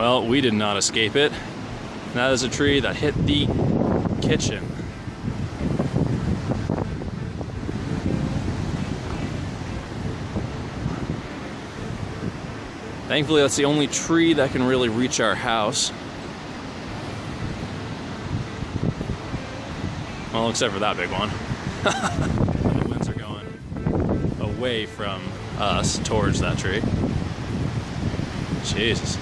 Well, we did not escape it. That is a tree that hit the kitchen. Thankfully, that's the only tree that can really reach our house. Well, except for that big one. The winds are going away from us towards that tree. Jesus.